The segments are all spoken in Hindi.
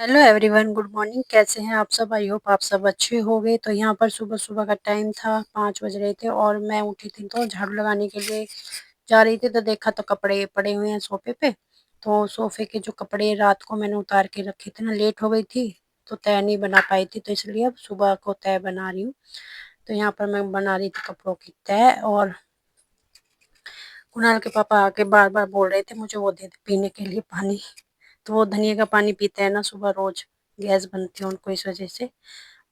Hello everyone, good morning. कैसे हैं आप सब? आई होप आप सब अच्छे होंगे। तो यहाँ पर सुबह सुबह का टाइम था, 5 बज रहे थे और मैं उठी थी तो झाड़ू लगाने के लिए जा रही थी तो देखा तो कपड़े पड़े हुए हैं सोफे पे। तो सोफे के जो कपड़े रात को मैंने उतार के रखे थे ना, लेट हो गई थी तो तय नहीं बना पाई थी, तो इसलिए अब सुबह को तय बना रही हूँ। तो यहाँ पर मैं बना रही थी कपड़ों की तय, और कुणाल के पापा आके बार बार बोल रहे थे मुझे वो दे दे पीने के लिए पानी। तो वो धनिया का पानी पीते हैं ना सुबह रोज, गैस बनती है उनको इस वजह से।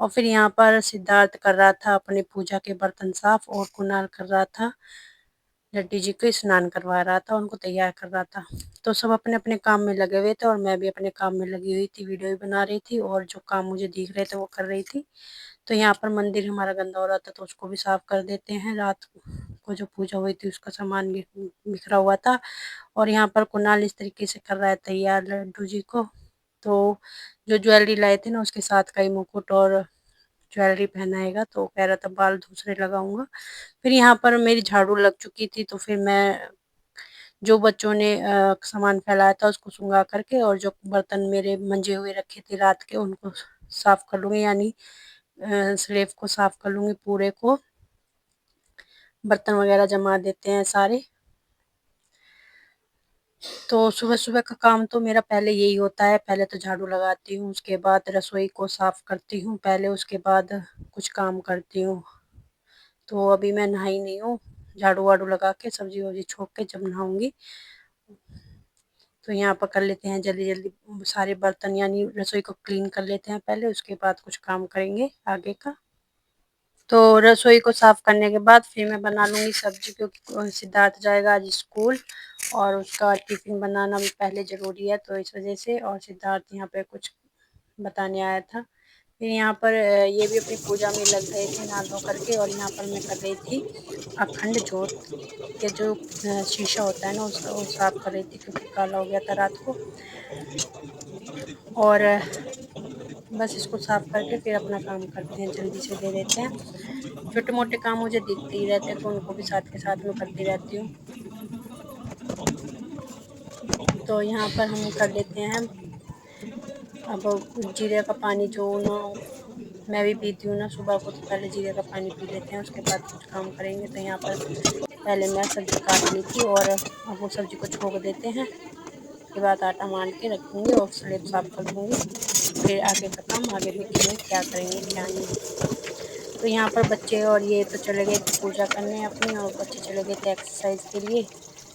और फिर यहाँ पर सिद्धार्थ कर रहा था अपनी पूजा के बर्तन साफ, और कुणाल कर रहा था लड्डू जी को स्नान करवा रहा था, उनको तैयार कर रहा था। तो सब अपने अपने काम में लगे हुए थे और मैं भी अपने काम में लगी हुई थी, वीडियो भी बना रही थी और जो काम मुझे दिख रहे थे वो कर रही थी। तो यहाँ पर मंदिर हमारा गंदा हो रहा था तो उसको भी साफ कर देते हैं। रात को जो पूजा हुई थी उसका सामान बिखरा हुआ था। और यहाँ पर कुणाल इस तरीके से कर रहा है तैयार लड्डू जी को। तो जो ज्वेलरी लाए थे ना उसके साथ का ही मुकुट और ज्वेलरी पहनाएगा, तो कह रहा था बाल दूसरे लगाऊंगा। फिर यहाँ पर मेरी झाड़ू लग चुकी थी तो फिर मैं जो बच्चों ने सामान फैलाया था उसको सुंगा करके, और जो बर्तन मेरे मंजे हुए रखे थे रात के उनको साफ कर लूंगी, यानी स्लेब को साफ कर लूंगी पूरे को। बर्तन वगैरह जमा देते हैं सारे। तो सुबह सुबह का काम तो मेरा पहले यही होता है, पहले तो झाड़ू लगाती हूँ, उसके बाद रसोई को साफ करती हूँ पहले, उसके बाद कुछ काम करती हूँ। तो अभी मैं नहाई नहीं हूँ, झाड़ू वाड़ू लगा के सब्जी वब्जी छोक के जब नहाऊंगी। तो यहाँ पर कर लेते हैं जल्दी जल्दी सारे बर्तन, यानी रसोई को क्लीन कर लेते हैं पहले, उसके बाद कुछ काम करेंगे आगे का। तो रसोई को साफ करने के बाद फिर मैं बना लूंगी सब्जी, क्योंकि सिद्धार्थ जाएगा आज स्कूल और उसका टिफिन बनाना भी पहले ज़रूरी है, तो इस वजह से। और सिद्धार्थ यहाँ पे कुछ बताने आया था। फिर यहाँ पर ये भी अपनी पूजा में लग गए थे नहा धो करके, और यहाँ पर मैं कर रही थी अखंड जोत के जो शीशा होता है ना उसका वो साफ कर रही थी, क्योंकि काला हो गया था रात को। और बस इसको साफ करके फिर अपना काम करते हैं, जल्दी से दे देते हैं। छोटे मोटे काम मुझे दिखते ही रहते हैं तो उनको भी साथ के साथ में करती रहती हूँ। तो यहाँ पर हम कर लेते हैं अब जीरे का पानी, जो ना मैं भी पीती हूँ ना सुबह को, तो पहले जीरे का पानी पी लेते हैं उसके बाद कुछ काम करेंगे। तो यहाँ पर पहले मैं सब्जी काट ली थी और अब वो सब्जी को छोक देते हैं, उसके बाद आटा मान के रखूँगी और स्लेब साफ कर दूँगी। फिर आगे का काम आगे देखेंगे क्या करेंगे क्या नहीं। तो यहाँ पर बच्चे और ये तो चले गए थे पूजा करने अपनी, और बच्चे चले गए थे एक्सरसाइज के लिए।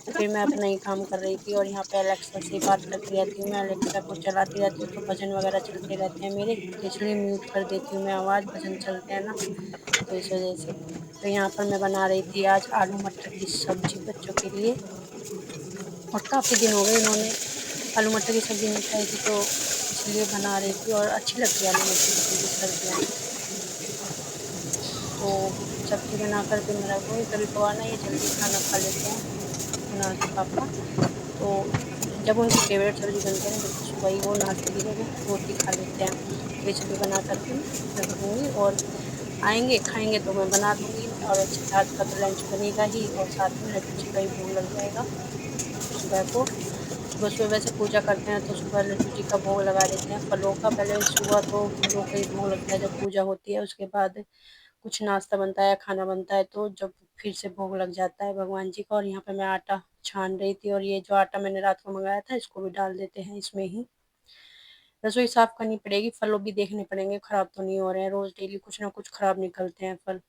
तो फिर मैं अपना ही काम कर रही थी और यहाँ पे अलेक्सा से बात करती रहती हूँ, मैं अलेक्सा को चलाती रहती हूँ तो भजन वगैरह चलते रहते हैं मेरे, तो इसलिए म्यूट कर देती हूँ मैं आवाज़, भजन चलते हैं ना, तो इस वजह से। तो यहाँ पर मैं बना रही थी आज आलू मटर की सब्जी बच्चों के लिए, और काफ़ी दिन हो गए इन्होंने आलू मटर की सब्ज़ी नहीं खाई थी, तो इसलिए बना रही थी। और अच्छी लगती है आलू मटर की सब्ज़ी सर्दियों में। तो सब्ज़ी बना कर फिर मैं रख दूँगी, कभी कभार ना ये जल्दी खाना खा लेते हैं कुणाल के पापा। तो जब उनकी फेवरेट सब्ज़ी बनती है ना, जब सुबह ही वो नाश्ते की जगह रोटी खा लेते हैं, तो इसलिए बना करके रख दूँगी, और आएँगे खाएँगे तो मैं बना दूँगी। और सिद्धार्थ का तो लंच बनेगा ही, और साथ में लड्डू जी का भी भोग लग जाएगा सुबह को। सुबह सुबह वैसे पूजा करते हैं तो सुबह लड्डू जी का भोग लगा देते हैं फलों का, पहले सुबह तो फलों का ही भोग लगता है जब पूजा होती है, उसके बाद कुछ नाश्ता बनता है खाना बनता है, तो जब फिर से भोग लग जाता है भगवान जी का। और यहाँ पे मैं आटा छान रही थी, और ये जो आटा मैंने रात को मंगाया था इसको भी डाल देते हैं इसमें ही। रसोई साफ करनी पड़ेगी, फलों भी देखने पड़ेंगे खराब तो नहीं हो रहे हैं, रोज डेली कुछ ना कुछ खराब निकलते हैं फल।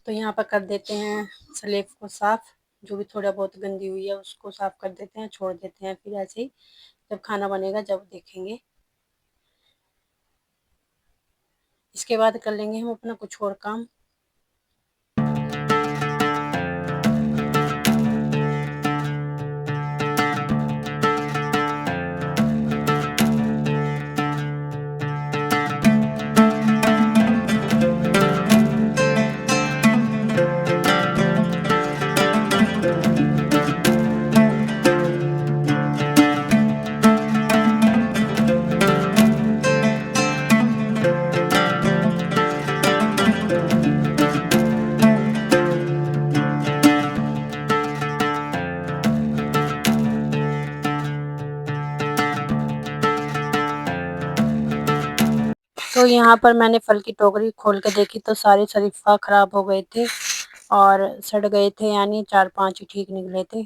तो यहाँ पर कर देते हैं स्लेब को साफ, जो भी थोड़ा बहुत गंदी हुई है उसको साफ कर देते हैं, छोड़ देते हैं, फिर ऐसे ही जब खाना बनेगा जब देखेंगे। इसके बाद कर लेंगे हम अपना कुछ और काम। तो यहाँ पर मैंने फल की टोकरी खोल के देखी तो सारे शरीफ़ा ख़राब हो गए थे और सड़ गए थे, यानी 4-5 ही ठीक निकले थे।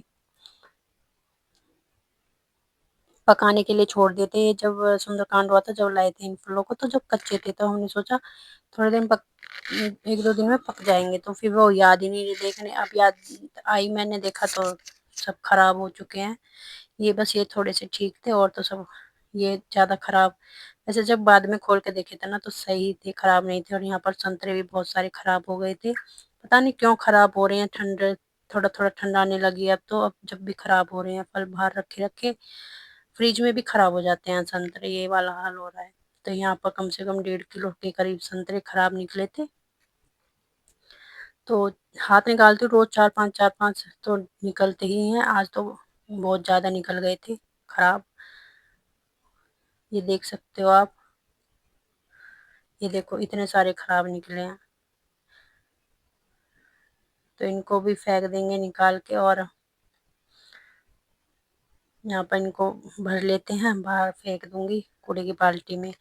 पकाने के लिए छोड़ दिए थे। जब सुंदरकांड हुआ था, जब लाए थे इन फलों को, तो जब कच्चे थे तो हमने सोचा थोड़े दिन 1-2 दिन में पक जाएँगे, तो फिर वो याद ही नहीं रही देखने। अब याद आई, मैंने देखा तो सब खराब हो चुके हैं। ये बस ये थोड़े से ठीक थे और तो सब ये ज़्यादा खराब। वैसे जब बाद में खोल के देखे थे ना तो सही थे, खराब नहीं थे। और यहाँ पर संतरे भी बहुत सारे खराब हो गए थे। पता नहीं क्यों खराब हो रहे हैं, थोड़ा-थोड़ा ठंड आने लगी है अब तो, अब जब भी खराब हो रहे हैं फल बाहर रखे-रखे फ्रिज में भी खराब हो जाते हैं संतरे, ये वाला हाल हो रहा है। तो यहाँ पर कम से कम 1.5 किलो के करीब संतरे खराब निकले थे। तो हाथ निकालती हूँ रोज़ 4-5 तो निकलते ही हैं। आज तो बहुत ज़्यादा निकल गए थे खराब। ये देख सकते हो आप। ये देखो इतने सारे खराब निकले हैं। तो इनको भी फेंक देंगे निकाल के, और यहाँ पर इनको भर लेते हैं, बाहर फेंक दूँगी कूड़े की बाल्टी में।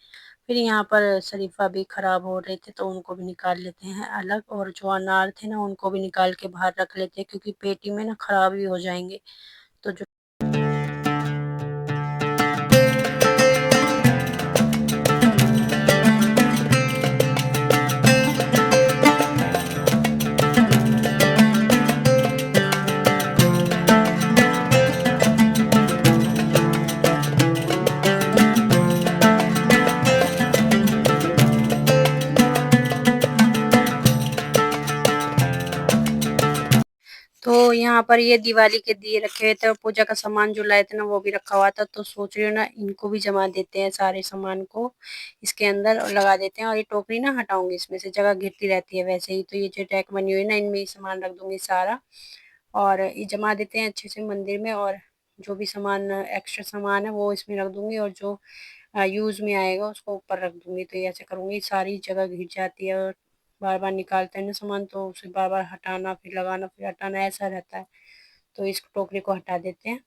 फिर यहाँ पर शरीफ़ा भी खराब हो रहे थे तो उनको भी निकाल लेते हैं अलग, और जो अनार थे ना उनको भी निकाल के बाहर रख लेते हैं, क्योंकि पेटी में ना खराब ही हो जाएँगे। तो जो तो यहाँ पर ये दिवाली के दिए रखे हुए थे और पूजा का सामान जो लाए थे ना वो भी रखा हुआ था, तो सोच रही हूँ ना इनको भी जमा देते हैं सारे सामान को इसके अंदर और लगा देते हैं। और ये टोकरी ना हटाऊंगी, इसमें से जगह घिरती रहती है वैसे ही, तो ये जो रैक बनी हुई है ना इनमें ही सामान रख दूंगी सारा, और ये जमा देते हैं अच्छे से मंदिर में। और जो भी सामान एक्स्ट्रा सामान है वो इसमें रख दूंगी, और जो यूज़ में आएगा उसको ऊपर रख दूंगी। तो ये ऐसे करूँगी, सारी जगह घिर जाती है और बार-बार निकालते हैं ना सामान तो उसे बार-बार हटाना, फिर लगाना, फिर हटाना, ऐसा रहता है। तो इस टोकरी को हटा देते हैं।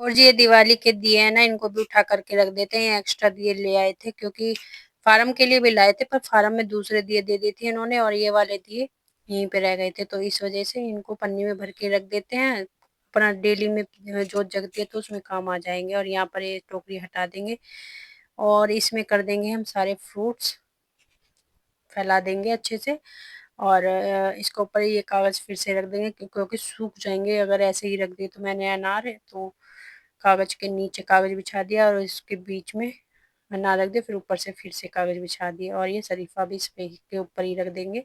और ये दिवाली के दिए हैं ना इनको भी उठा करके रख देते हैं। एक्स्ट्रा दिए ले आए थे क्योंकि फार्म के लिए भी लाए थे, पर फार्म में दूसरे दिए दे दी थी इन्होंने और ये वाले दिए यहीं पे रह गए थे, तो इस वजह से इनको पन्नी में भर के रख देते हैं। अपना डेली में जोत जगती है तो उसमें काम आ जाएंगे। और यहाँ पर ये टोकरी हटा देंगे और इसमें कर देंगे हम सारे फ्रूट्स, फैला देंगे अच्छे से। और इसके ऊपर ये कागज़ फिर से रख देंगे क्योंकि सूख जाएंगे अगर ऐसे ही रख दिए। तो मैंने अनार है तो कागज़ के नीचे कागज़ बिछा दिया और इसके बीच में अनार रख दिया, फिर ऊपर से फिर से कागज़ बिछा दिया, और ये शरीफ़ा भी इस पे के ऊपर ही रख देंगे।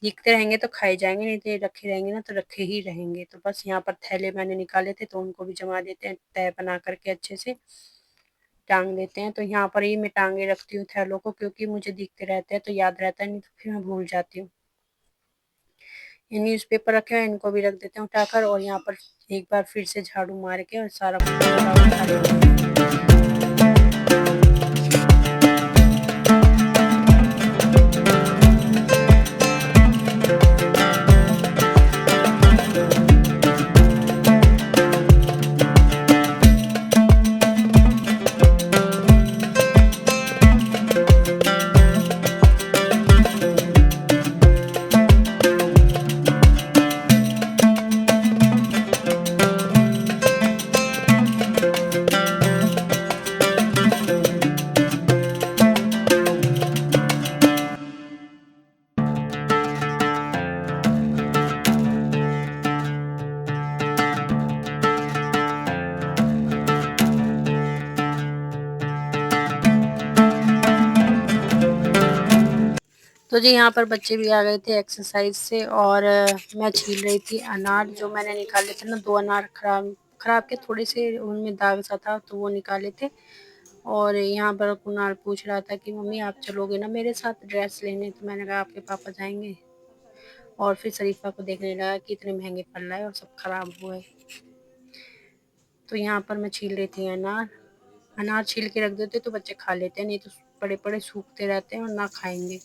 दिखते रहेंगे तो खाए जाएँगे, नहीं तो ये रखे रहेंगे ना तो रखे ही रहेंगे। तो बस यहाँ पर थैले मैंने निकाले थे तो उनको भी जमा देते हैं, तह बना करके अच्छे से टांग देते हैं। तो यहाँ पर ही मैं टांगे रखती हूँ थैलों को, क्योंकि मुझे दिखते रहते हैं तो याद रहता है, नहीं तो फिर मैं भूल जाती हूँ। ये न्यूज़पेपर रखे हैं इनको भी रख देते हैं उठाकर, और यहाँ पर एक बार फिर से झाड़ू मार के और सारा कुछ उठा लेते हैं। तो जी यहाँ पर बच्चे भी आ गए थे एक्सरसाइज से और मैं छील रही थी अनार जो मैंने निकाले थे ना 2 अनार खराब खराब के थोड़े से उनमें दाग सा था तो वो निकाले थे। और यहाँ पर कुणाल पूछ रहा था कि मम्मी आप चलोगे ना मेरे साथ ड्रेस लेने? तो मैंने कहा आपके पापा जाएँगे। और फिर शरीफ़ा को देखने लगा कि इतने महँगे फल लाए और सब खराब हुए। तो यहाँ पर मैं छील रही थी अनार। अनार छील के रख देते तो बच्चे खा लेते हैं, नहीं तो पड़े-पड़े सूखते रहते हैं और ना खाएँगे।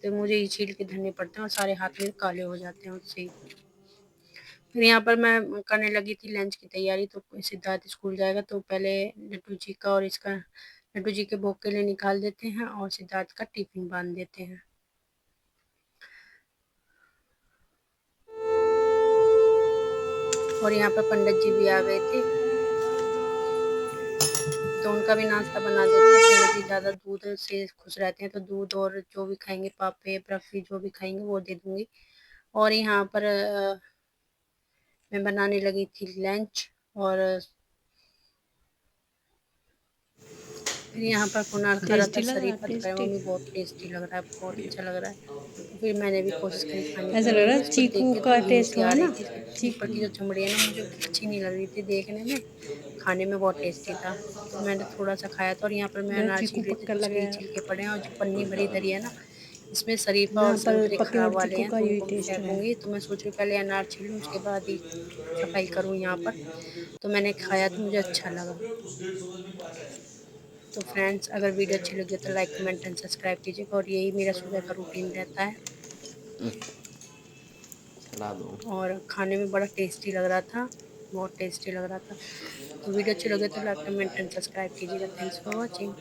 तो मुझे ये छील के धरने पड़ते हैं और सारे हाथ मेरे काले हो जाते हैं उससे ही। फिर यहाँ पर मैं करने लगी थी लंच की तैयारी, तो सिद्धार्थ स्कूल जाएगा तो पहले लड्डू जी का और इसका लड्डू जी के भोग के लिए निकाल देते हैं और सिद्धार्थ का टिफ़िन बाँध देते हैं। और यहाँ पर पंडित जी भी आ गए थे, तो उनका भी नाश्ता बना देते हैं। पंडित जी ज़्यादा दूध से खुश रहते हैं, तो दूध और जो भी खाएँगे पापे, बर्फ़ी जो भी खाएँगे वो दे दूँगी। और यहाँ पर मैं बनाने लगी थी लंच और फिर यहाँ पर कुणाल खा रहा था टेस्टी लग रहा है, शरीफ़ा तो कह रहा टेस्टी। मम्मी बहुत टेस्टी लग रहा है, बहुत अच्छा लग रहा है। तो फिर मैंने भी कोशिश करी खाने की ऐसा और लग रहा मुझे है इसको देख चीकू के तो का नींद टेस्ट सी आ हुआ रही ना। थी, इसके ऊपर की चीकू। जो चमड़ी है ना मुझे अच्छी नहीं लग रही थी देखने में, खाने में बहुत टेस्टी था। तो मैंने थोड़ा-सा खाया था और यहाँ पर मैं जरा अनार चीकू छील रही थी पक्का तो लगा उसके ये है। छिलके पड़े हैं और जो पन्नी भरी धरी है ना, इसमें शरीफ़ा और यहाँ पर संतरे पके खराब हुए वाले चीकू हैं का तो यही उनको मैं टेस्ट है। फेंकूँगी। तो मैं सोच रही हूँ पहले अनार छीलूँ उसके बाद ही सफाई करूँ यहाँ पर। तो मैंने खाया तो मुझे अच्छा लगा। तो फ्रेंड्स अगर वीडियो अच्छी लगी हो तो लाइक, कमेंट एंड सब्सक्राइब कीजिएगा और यही मेरा सुबह का रूटीन रहता है। चला दो। और खाने में बड़ा टेस्टी लग रहा था, बहुत टेस्टी लग रहा था। तो वीडियो अच्छी लगे तो लाइक, कमेंट एंड सब्सक्राइब कीजिएगा। Thanks for watching.